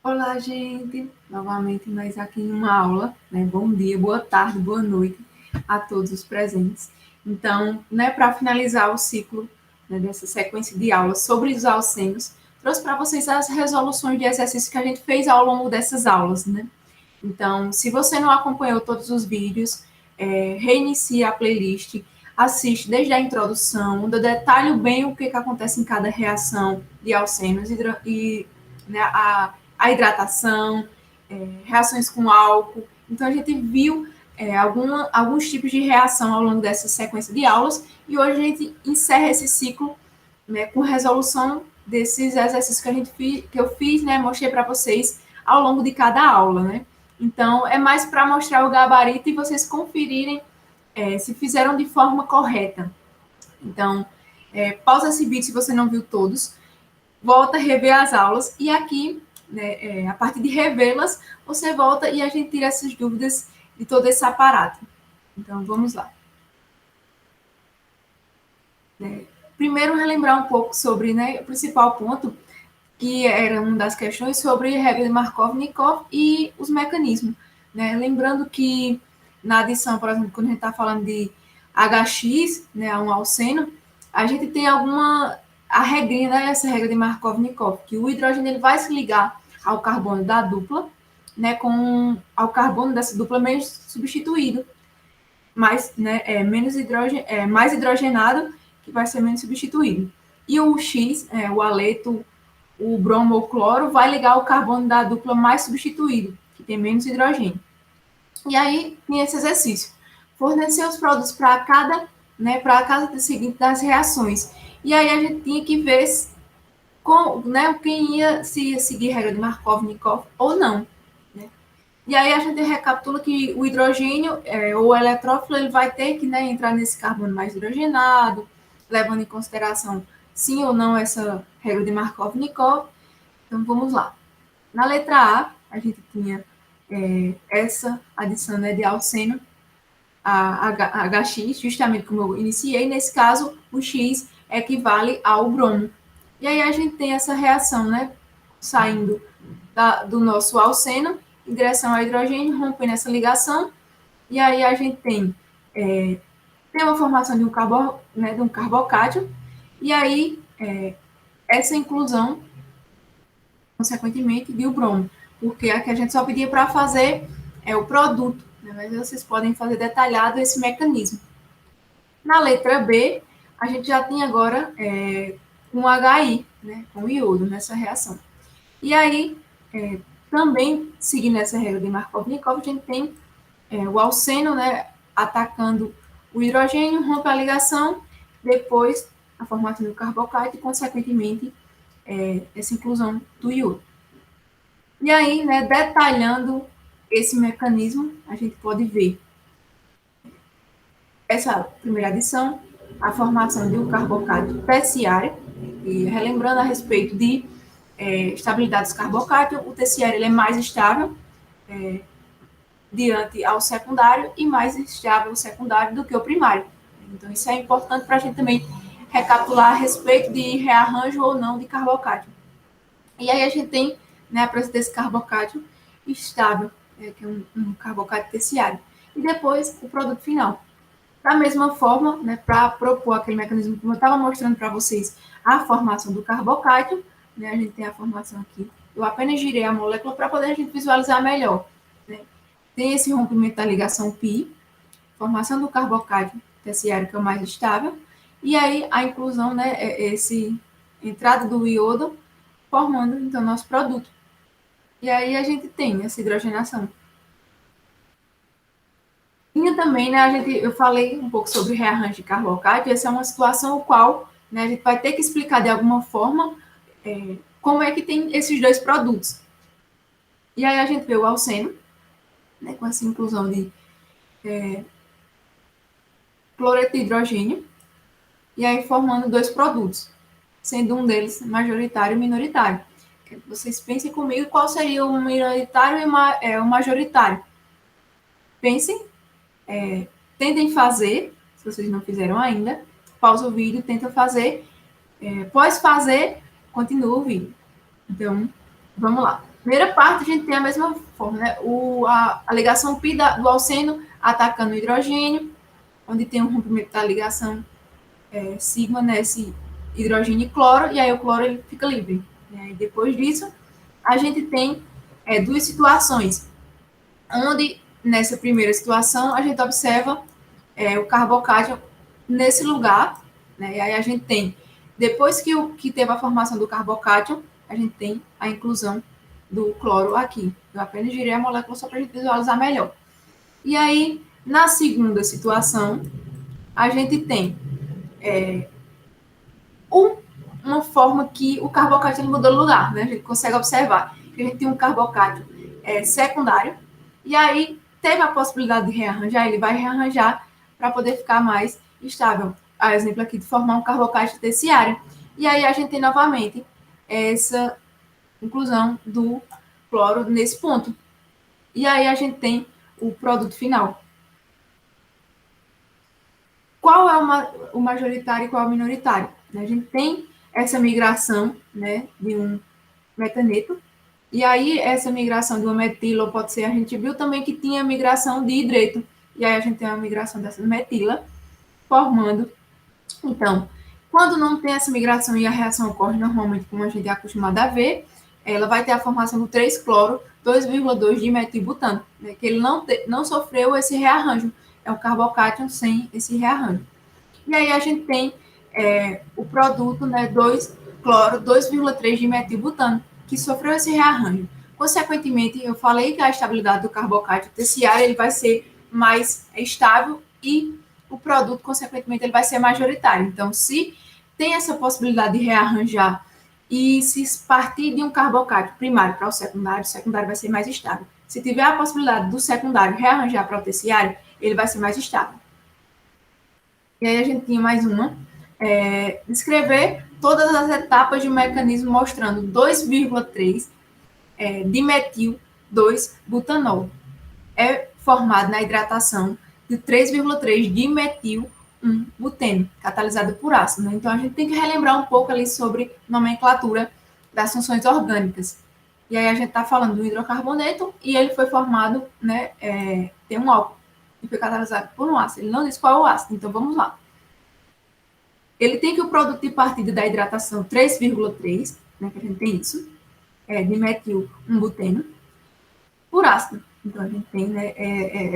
Olá, gente! Novamente nós aqui em uma aula, né? Bom dia, boa tarde, boa noite a todos os presentes. Então, né, para finalizar o ciclo, né, dessa sequência de aulas sobre os alcenos, trouxe para vocês as resoluções de exercícios que a gente fez ao longo dessas aulas, né? Então, se você não acompanhou todos os vídeos, reinicie a playlist, assiste desde a introdução, onde eu detalho bem o que acontece em cada reação de alcenos e né, a hidratação, reações com álcool. Então, a gente viu alguns tipos de reação ao longo dessa sequência de aulas e hoje a gente encerra esse ciclo, né, com resolução desses exercícios que eu fiz, né, mostrei para vocês ao longo de cada aula, né? Então, é mais para mostrar o gabarito e vocês conferirem se fizeram de forma correta. Então, pausa esse vídeo se você não viu todos, volta a rever as aulas e aqui, né, a partir de revê-las, você volta e a gente tira essas dúvidas de todo esse aparato. Então, vamos lá. Primeiro, relembrar um pouco sobre, né, o principal ponto, que era uma das questões sobre a regra de Markov-Nikov e os mecanismos. Né? Lembrando que na adição, por exemplo, quando a gente está falando de HX, né, um alceno, a gente tem a regrinha, né, essa regra de Markov-Nikov, que o hidrogênio ele vai se ligar ao carbono da dupla, né, ao carbono dessa dupla menos substituído, mais hidrogenado, que vai ser menos substituído. E o X, o aleto, o bromo ou cloro, vai ligar o carbono da dupla mais substituído, que tem menos hidrogênio. E aí, tem esse exercício. Fornecer os produtos para cada seguinte das reações. E aí a gente tinha que ver se ia seguir a regra de Markov-Nikov ou não. Né? E aí a gente recapitula que o hidrogênio, ou o eletrófilo, ele vai ter que, né, entrar nesse carbono mais hidrogenado, levando em consideração sim ou não essa regra de Markov-Nikov. Então, vamos lá. Na letra A gente tinha essa adição, né, de alceno a HX, justamente como eu iniciei. Nesse caso, o X equivale ao bromo. E aí a gente tem essa reação, né, saindo do nosso alceno em direção ao hidrogênio, rompendo essa ligação. E aí a gente tem uma formação de um carbocátio. E aí essa inclusão, consequentemente, de o bromo, porque aqui a gente só pedia para fazer o produto, né? Mas vocês podem fazer detalhado esse mecanismo. Na letra B, a gente já tem agora um HI, né, com iodo nessa reação. E aí, também, seguindo essa regra de Markov-Nikov, a gente tem o alceno, né, atacando o hidrogênio, rompe a ligação, depois a formação do carbocário e, consequentemente, essa inclusão do iodo. E aí, né, detalhando esse mecanismo, a gente pode ver essa primeira adição, a formação de um carbocário terciário, e relembrando a respeito de estabilidade dos carbocátios, o terciário ele é mais estável diante ao secundário e mais estável o secundário do que o primário. Então, isso é importante para a gente também recapitular a respeito de rearranjo ou não de carbocátio. E aí a gente tem, né, a presença desse carbocátio estável, que é um carbocátio terciário. E depois o produto final. Da mesma forma, né, para propor aquele mecanismo como eu estava mostrando para vocês, a formação do carbocátio, né, a gente tem a formação aqui. Eu apenas girei a molécula para poder a gente visualizar melhor. Né? Tem esse rompimento da ligação pi, formação do carbocátio terciário, que é o mais estável, e aí a inclusão, né, entrada do iodo, formando, então, nosso produto. E aí a gente tem essa hidrogenação. E também, né, eu falei um pouco sobre rearranjo de carbocátio, essa é uma situação no qual, né, a gente vai ter que explicar de alguma forma como é que tem esses dois produtos. E aí a gente vê o alceno, né, com essa inclusão de cloreto de hidrogênio, e aí formando dois produtos, sendo um deles majoritário e minoritário. Vocês pensem comigo qual seria o minoritário e o majoritário. Pensem, tentem fazer, se vocês não fizeram ainda, pausa o vídeo, tenta fazer. Após fazer, continua o vídeo. Então, vamos lá. Primeira parte, a gente tem a mesma forma, né? A ligação π do alceno atacando o hidrogênio, onde tem um rompimento da ligação sigma, né? Esse hidrogênio e cloro, e aí o cloro ele fica livre. E depois disso, a gente tem duas situações, onde nessa primeira situação a gente observa o carbocátion nesse lugar, né? E aí a gente tem, depois que teve a formação do carbocátion, a gente tem a inclusão do cloro aqui. Eu apenas girei a molécula só para a gente visualizar melhor. E aí, na segunda situação, a gente tem uma forma que o carbocátion mudou de lugar, né? A gente consegue observar que a gente tem um carbocátion secundário, e aí teve a possibilidade de rearranjar, ele vai rearranjar para poder ficar mais estável. A exemplo aqui de formar um carbocátion terciário. E aí a gente tem novamente essa inclusão do cloro nesse ponto. E aí a gente tem o produto final. Qual é o majoritário e qual é o minoritário? A gente tem essa migração, né, de um metaneto, e aí essa migração de uma metila, pode ser, a gente viu também que tinha migração de hidreto, e aí a gente tem uma migração dessa metila, formando. Então, quando não tem essa migração e a reação ocorre normalmente, como a gente é acostumado a ver, ela vai ter a formação do 3-cloro 2,2 de metilbutano, né, que ele não sofreu esse rearranjo. É um carbocátion sem esse rearranjo. E aí a gente tem o produto, né, 2-cloro 2,3 de metilbutano, que sofreu esse rearranjo. Consequentemente, eu falei que a estabilidade do carbocátion terciário ele vai ser mais estável e o produto, consequentemente, ele vai ser majoritário. Então, se tem essa possibilidade de rearranjar e se partir de um carbocátion primário para o secundário vai ser mais estável. Se tiver a possibilidade do secundário rearranjar para o terciário, ele vai ser mais estável. E aí a gente tinha mais uma, descrever todas as etapas de um mecanismo mostrando 2,3 dimetil 2-butanol. É formado na hidratação de 3,3 dimetil 1-buteno, catalisado por ácido. Né? Então, a gente tem que relembrar um pouco ali sobre nomenclatura das funções orgânicas. E aí a gente está falando do hidrocarboneto e ele foi formado, né, tem um álcool, e foi catalisado por um ácido. Ele não diz qual é o ácido, então vamos lá. Ele tem que o produto de partida da hidratação 3,3, né, que a gente tem isso, dimetil 1-buteno, por ácido. Então, a gente tem, né,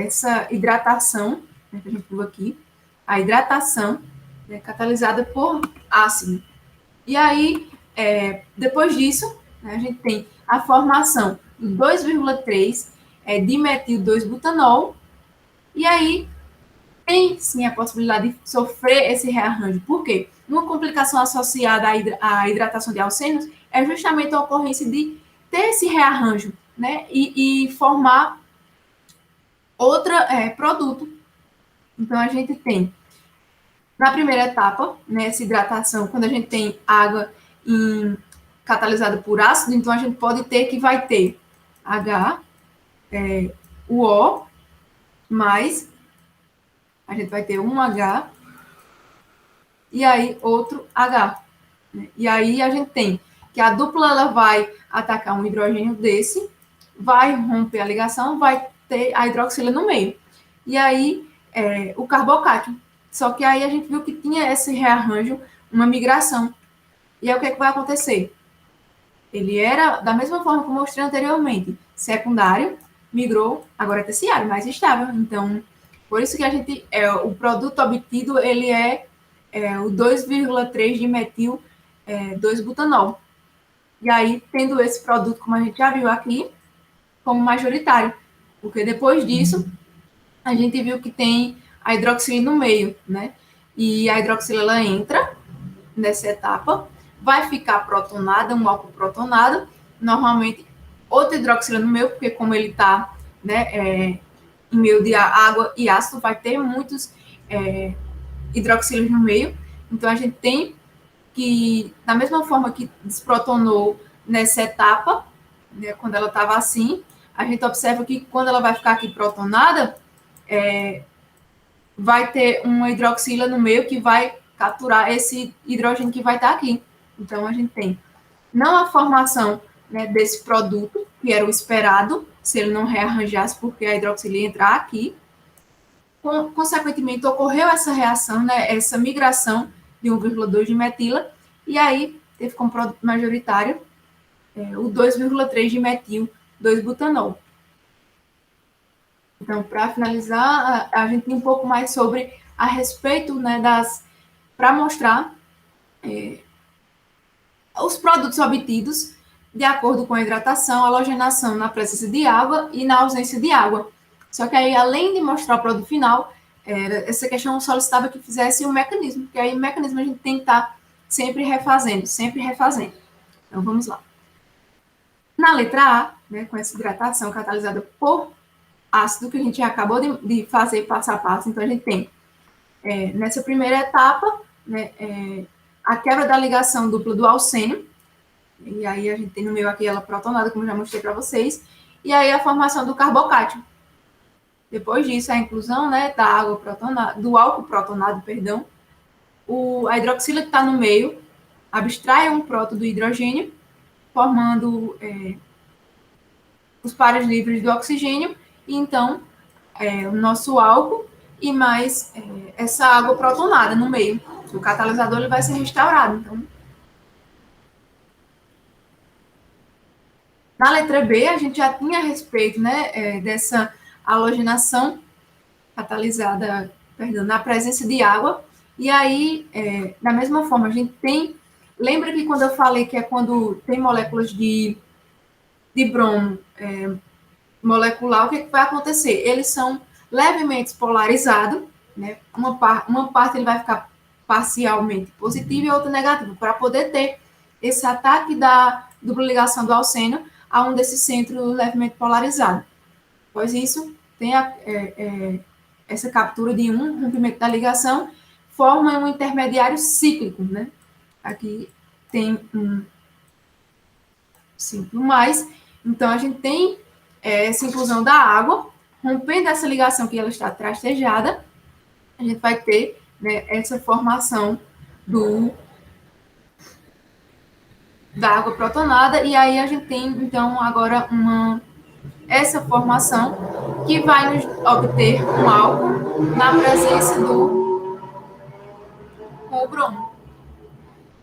essa hidratação, né, que a gente viu aqui, a hidratação, né, catalisada por ácido. E aí, depois disso, né, a gente tem a formação do 2,3 dimetil 2-butanol, e aí tem sim a possibilidade de sofrer esse rearranjo. Por quê? Uma complicação associada à hidratação de alcenos é justamente a ocorrência de ter esse rearranjo, né? E formar outro produto. Então, a gente tem, na primeira etapa, né, essa hidratação, quando a gente tem água catalisada por ácido, então a gente pode ter que vai ter H, o O, mais, a gente vai ter um H, e aí outro H. Né? E aí a gente tem que a dupla ela vai atacar um hidrogênio desse, vai romper a ligação, vai ter a hidroxila no meio. E aí o carbocátion. Só que aí a gente viu que tinha esse rearranjo, uma migração. E aí o que, vai acontecer? Ele era, da mesma forma que eu mostrei anteriormente, secundário, migrou, agora é terciário, mais estável. Então, por isso que a gente, o produto obtido, ele o 2,3 de metil 2-butanol. E aí, tendo esse produto, como a gente já viu aqui, como majoritário. Porque depois disso, a gente viu que tem a hidroxila no meio, né? E a hidroxila ela entra nessa etapa, vai ficar protonada, um álcool protonado, normalmente outra hidroxila no meio, porque como ele está, né, em meio de água e ácido, vai ter muitos hidroxilas no meio. Então a gente tem que, da mesma forma que desprotonou nessa etapa, né, quando ela estava assim, a gente observa que quando ela vai ficar aqui protonada, vai ter uma hidroxila no meio que vai capturar esse hidrogênio que vai estar aqui. Então, a gente tem não a formação, né, desse produto, que era o esperado, se ele não rearranjasse, porque a hidroxila ia entrar aqui. Consequentemente, ocorreu essa reação, né, essa migração de 1,2 de metila, e aí teve como produto majoritário o 2,3 de metil 2-butanol. Então, para finalizar, a gente tem um pouco mais sobre a respeito, né, para mostrar os produtos obtidos de acordo com a hidratação, halogenação na presença de água e na ausência de água. Só que aí, além de mostrar o produto final, essa questão solicitava que fizesse um mecanismo, porque aí o mecanismo a gente tem que estar sempre refazendo, sempre refazendo. Então, vamos lá. Na letra A, né, com essa hidratação catalisada por ácido, que a gente acabou de fazer passo a passo, então a gente tem, nessa primeira etapa, né, a quebra da ligação dupla do alcênio, e aí a gente tem no meio aqui ela protonada, como eu já mostrei para vocês, e aí a formação do carbocátio. Depois disso, a inclusão, né, da água protonada, do álcool protonado, perdão, a hidroxila que está no meio abstrai um próton do hidrogênio, formando os pares livres do oxigênio, e então o nosso álcool e mais essa água protonada no meio. O catalisador ele vai ser restaurado. Então, na letra B, a gente já tinha a respeito, né, dessa halogenação catalisada, perdão, na presença de água. E aí, da mesma forma, a gente tem. Lembra que quando eu falei que é quando tem moléculas de bromo molecular, o que vai acontecer? Eles são levemente polarizados, né? Uma parte ele vai ficar parcialmente positivo e outra negativo, para poder ter esse ataque da dupla ligação do alcênio a um desses centros levemente polarizado. Após isso, tem essa captura de um rompimento da ligação, forma um intermediário cíclico, né? Aqui tem um ciclo mais, então a gente tem essa inclusão da água, rompendo essa ligação que ela está trastejada, a gente vai ter, né, essa formação da água protonada, e aí a gente tem, então, agora essa formação que vai nos obter um álcool na presença do bromo.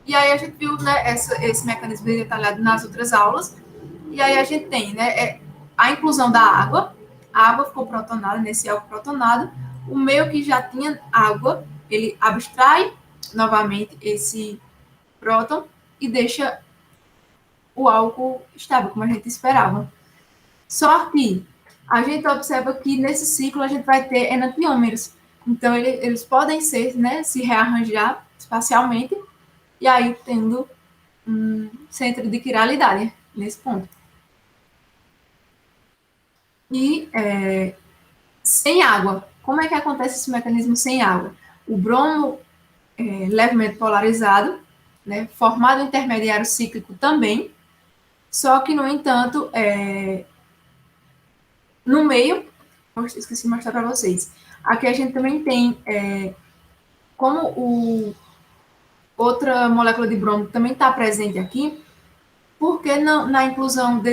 E aí a gente viu, né, esse mecanismo detalhado nas outras aulas, e aí a gente tem, né, a inclusão da água, a água ficou protonada nesse álcool protonado, o meio que já tinha água, ele abstrai novamente esse próton e deixa o álcool estável, como a gente esperava. Só que a gente observa que nesse ciclo a gente vai ter enantiômeros, então eles podem ser, né, se rearranjar espacialmente, e aí tendo um centro de quiralidade nesse ponto. E sem água. Como é que acontece esse mecanismo sem água? O bromo levemente polarizado, né, formado um intermediário cíclico também, só que, no entanto, no meio, esqueci de mostrar para vocês, aqui a gente também tem, como outra molécula de bromo também está presente aqui, porque na inclusão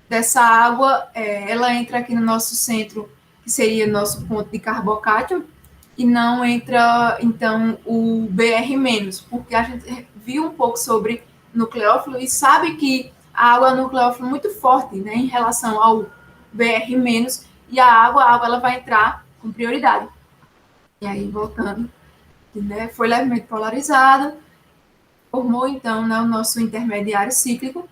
dessa água, ela entra aqui no nosso centro, que seria nosso ponto de carbocátio, e não entra, então, o Br-, porque a gente viu um pouco sobre nucleófilo e sabe que a água é um nucleófilo muito forte, né, em relação ao Br-, e a água ela vai entrar com prioridade. E aí, voltando, né, foi levemente polarizado, formou, então, né, o nosso intermediário cíclico,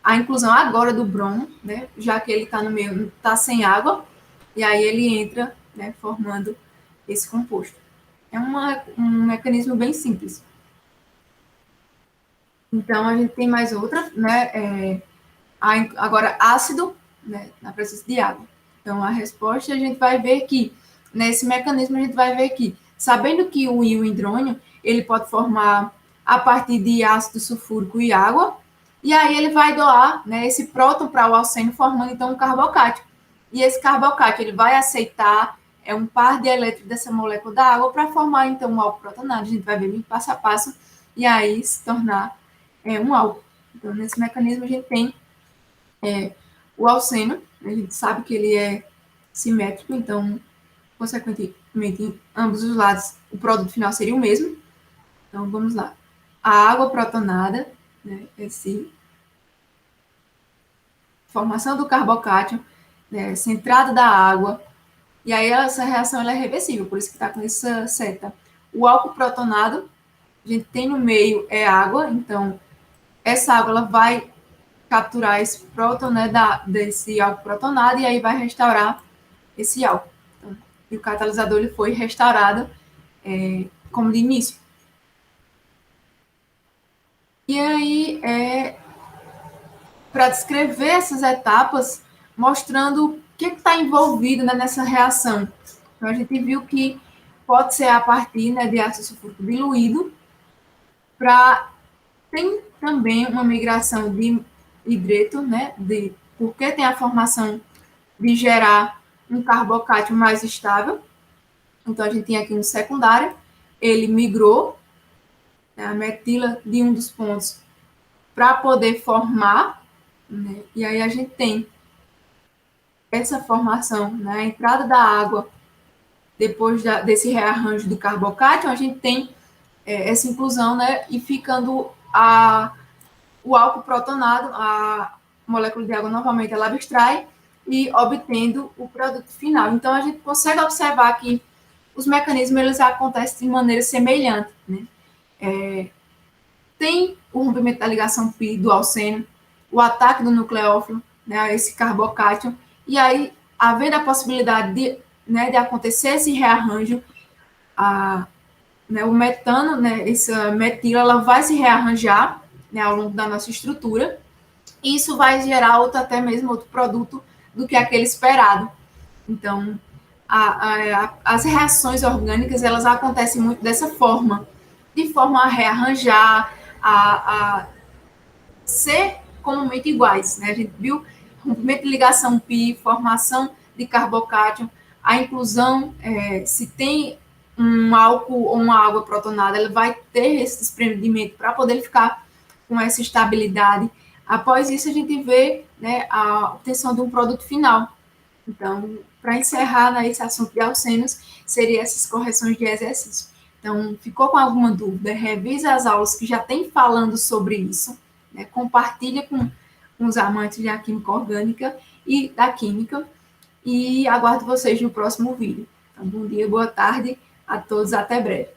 a inclusão agora do bromo, né, já que ele está no meio, está sem água, e aí ele entra, né, formando esse composto. É um mecanismo bem simples. Então, a gente tem mais outra, né, agora ácido, né, na presença de água. Então, a resposta, a gente vai ver que, nesse mecanismo, a gente vai ver que, sabendo que o íon hidrônio, ele pode formar a partir de ácido sulfúrico e água, e aí ele vai doar, né, esse próton para o alcênio, formando, então, um carbocátio. E esse carbocátio, ele vai aceitar um par de elétrons dessa molécula da água para formar, então, um álcool protonado. A gente vai ver passo a passo, e aí se tornar um álcool. Então, nesse mecanismo, a gente tem O alceno, a gente sabe que ele é simétrico, então, consequentemente, em ambos os lados, o produto final seria o mesmo. Então, vamos lá. A água protonada, né, esse formação do carbocátion, né, essa entrada da água, e aí essa reação ela é reversível, por isso que está com essa seta. O álcool protonado, a gente tem no meio é água, então essa água ela vai capturar esse próton, né, desse álcool protonado, e aí vai restaurar esse álcool. Então, e o catalisador ele foi restaurado como de início. E aí, para descrever essas etapas, mostrando o que está envolvido, né, nessa reação. Então, a gente viu que pode ser a partir, né, de ácido sulfúrico diluído, tem também uma migração de hidreto, né, porque tem a formação de gerar um carbocátion mais estável. Então, a gente tem aqui um secundário, ele migrou, né, a metila de um dos pontos para poder formar, né, e aí a gente tem essa formação, né, a entrada da água depois desse rearranjo do carbocátion, a gente tem essa inclusão, né, e ficando o álcool protonado, a molécula de água novamente ela abstrai e obtendo o produto final. Então, a gente consegue observar que os mecanismos eles acontecem de maneira semelhante, né? Tem o rompimento da ligação pi do alceno, o ataque do nucleófilo, né, a esse carbocátion, e aí, havendo a possibilidade de acontecer esse rearranjo, o metano, né, essa metila, ela vai se rearranjar, né, ao longo da nossa estrutura, e isso vai gerar até mesmo outro produto do que aquele esperado. Então, as reações orgânicas, elas acontecem muito dessa forma, de forma a rearranjar, a ser comumente iguais, né? A gente viu rompimento de ligação pi, formação de carbocátion, a inclusão, se tem um álcool ou uma água protonada, ela vai ter esse desprendimento para poder ficar com essa estabilidade. Após isso, a gente vê, né, a obtenção de um produto final. Então, para encerrar, né, esse assunto de alcenos, seria essas correções de exercício. Então, ficou com alguma dúvida? Revisa as aulas que já tem falando sobre isso, né, compartilha com os amantes da química orgânica e da química, e aguardo vocês no próximo vídeo. Então, bom dia, boa tarde a todos, até breve.